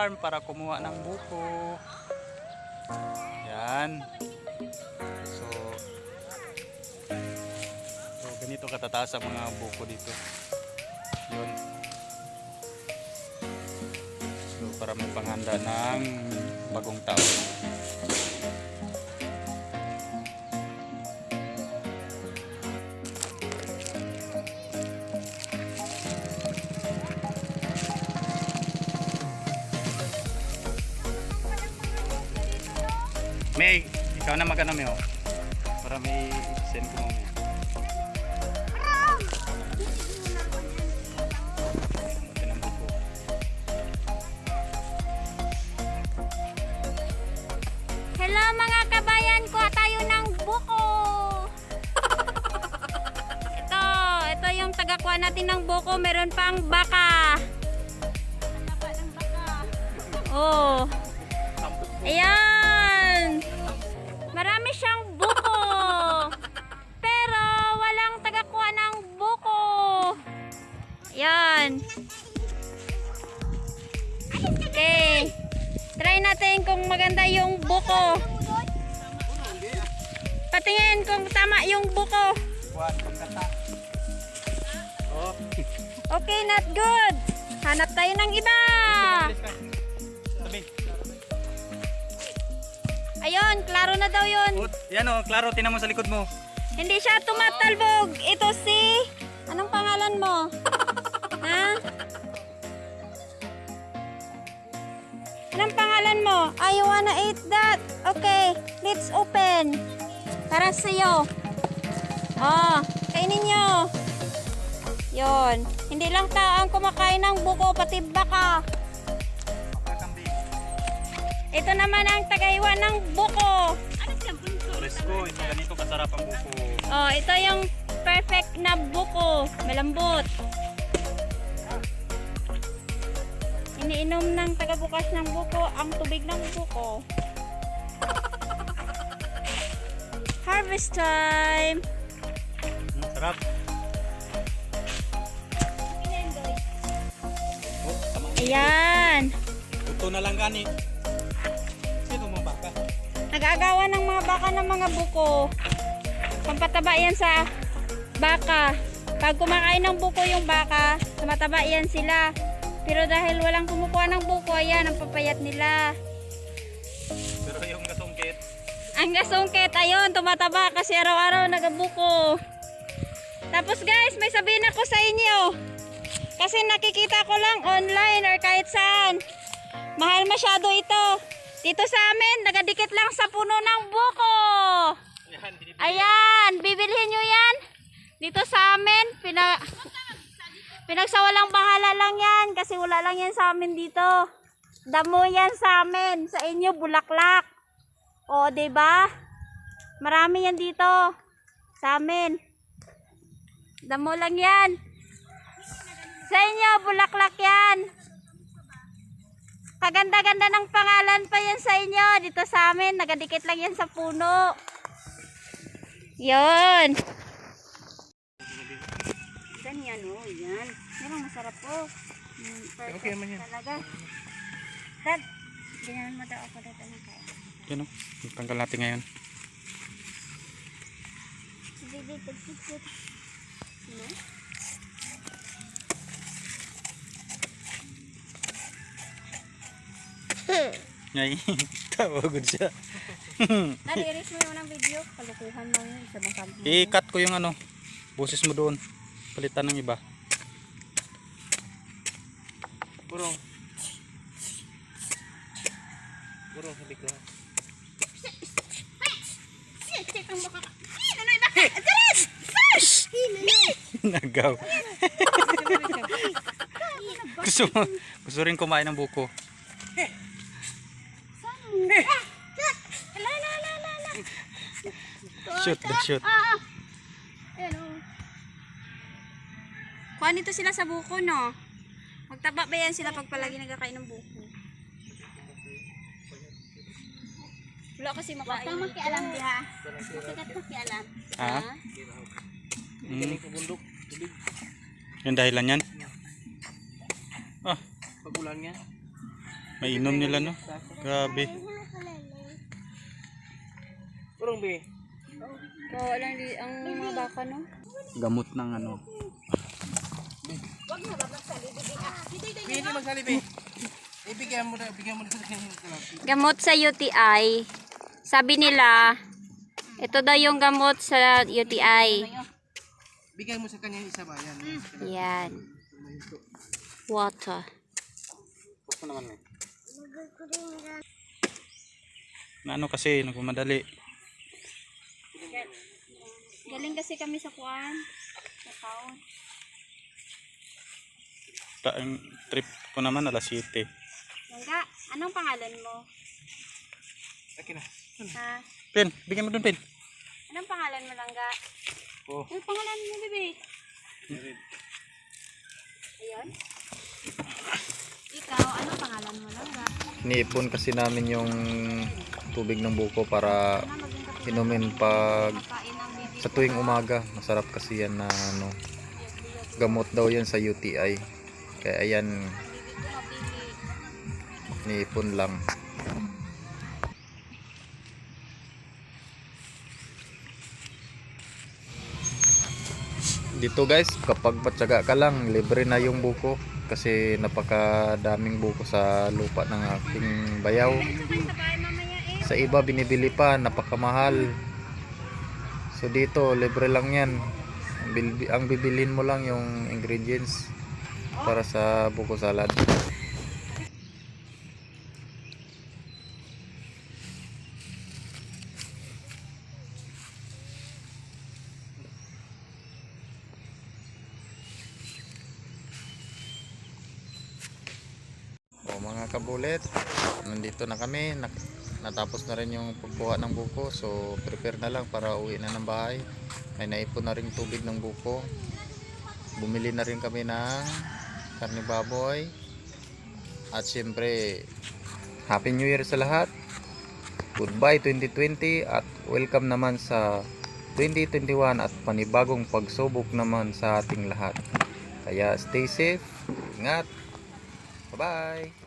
farm para kumuha ng buko. Yan. So ganito katataas ang mga buko dito. Yun. So para may panghanda ng bagong taon. May, ikaw na magano mo para may send ko mo. Hello mga kabayan, kuha tayo ng buko. ito yung tagakuha natin ng buko, meron pang baka. Oh. Ayan. Marami siyang buko. Pero walang tagakuha ng buko. Ayan. Okay. Try natin kung maganda yung buko. Patingin kung tama yung buko. Okay, not good. Hanap tayo ng iba. Ayun, klaro na daw yun. Yan o, klaro, tinan mo sa likod mo. Hindi siya tumatalbog. Ito si... Anong pangalan mo? Ha? Anong pangalan mo? I wanna eat that. Okay, let's open. Para sa'yo. Oh, kainin nyo. Yun. Hindi lang tao ang kumakain ng buko, pati baka. Ito naman ang tagaiwan ng buko. Presko, ito ganito kasarap ang buko. Oh, ito yung perfect na buko. Malambot. Iniinom ng tagabukas ng buko ang tubig ng buko. Harvest time. Sarap. Ayan. Ito na lang gani. Sino mga baka? Nag-aagawan ng mga baka ng mga buko. Pampataba yan sa baka. Pag kumakain ng buko yung baka, tumataba yan sila. Pero dahil walang kumukuha ng buko, ayan, ang papayat nila. Pero yung gasungkit. Ang gasungkit, ayun, tumataba kasi araw-araw nagabuko. Tapos guys, may sabihin ako sa inyo. Kasi nakikita ko lang online or kahit saan. Mahal masyado ito. Dito sa amin, nagadikit lang sa puno ng buko. Ayan, bibilhin nyo yan. Dito sa amin, pinagsawalang bahala lang yan. Kasi wala lang yan sa amin dito. Damo yan sa amin. Sa inyo, bulaklak. O, diba? Marami yan dito. Sa amin. Damo lang yan. Sa inyo, bulaklak yan. Kaganda-ganda ng pangalan pa yan sa inyo. Dito sa amin, nagadikit lang yan sa puno. Yun. Ganyan o, yan. Yan ang masarap po. Perfect okay, man yan. Talaga. Dad, ganyan mo daw ako dito ng kaya. Yan o, tanggal natin ngayon. Sige, dito. No? Ngay, tawagod siya. Dad, i-erase mo yung unang video. Kalukuhan mo yun. I-cut ko yung ano, boses mo doon. Palitan ng iba. Burong. Burong, sabi ko. Nagaw. gusto rin kumain ng buko. Shoot, shoot. Kuha nito sila sa buko, no? Magtaba ba yan sila pag palagi nagkakain ng buko? Wala kasi makain. Huwag kang makialam, diha. Masikat makialam. Ha? Yung dahilan yan? Ah. Pagulan niya. Mainom nila no. Grabe. Urong be. Kawawa lang ang mga baka, no? Gamot ng ano. Be, hindi magsali be. Ibigyan mo na sa kanya. Gamot sa UTI. Sabi nila, ito daw yung gamot sa UTI. Bigyan mo sa kanya yung isa ba? Yan. Yan. Water. Gusto naman eh. Na ano kasi, nagmamadali. Galing kasi kami sa kuan. Sa town. Ang trip ko naman alas 7. Langga, anong pangalan mo? Akin na. Ha? Pin, bigyan mo dun, Pin. Anong pangalan mo, Langga? Oh. Anong pangalan mo, bebe? Ayun. Ikaw, anong pangalan mo, Langga? Niipon kasi namin yung tubig ng buko para Ano, maging katulad inumin pag kain ng bibi. sa tuwing umaga. Masarap kasi yan na ano, gamot daw yan sa UTI. Kaya ayan, Bibi ko mapili. niipon lang. Dito guys, kapag matyaga ka lang, libre na yung buko. Kasi napakadaming buko sa lupa ng aking bayaw. Sa bahay mamaya eh. Sa iba binibili pa, napakamahal. So dito, libre lang yan. Ang bibilhin mo lang yung ingredients para sa buko salad. O mga kabulit, nandito na kami. Natapos na rin yung pagkuha ng buko. So prepare na lang para uwi na ng bahay. May naipon na rin tubig ng buko. Bumili na rin kami ng karne baboy. At syempre, Happy New Year sa lahat. Goodbye 2020 at welcome naman sa 2021 at panibagong pagsubok naman sa ating lahat. Kaya stay safe, ingat. Bye-bye!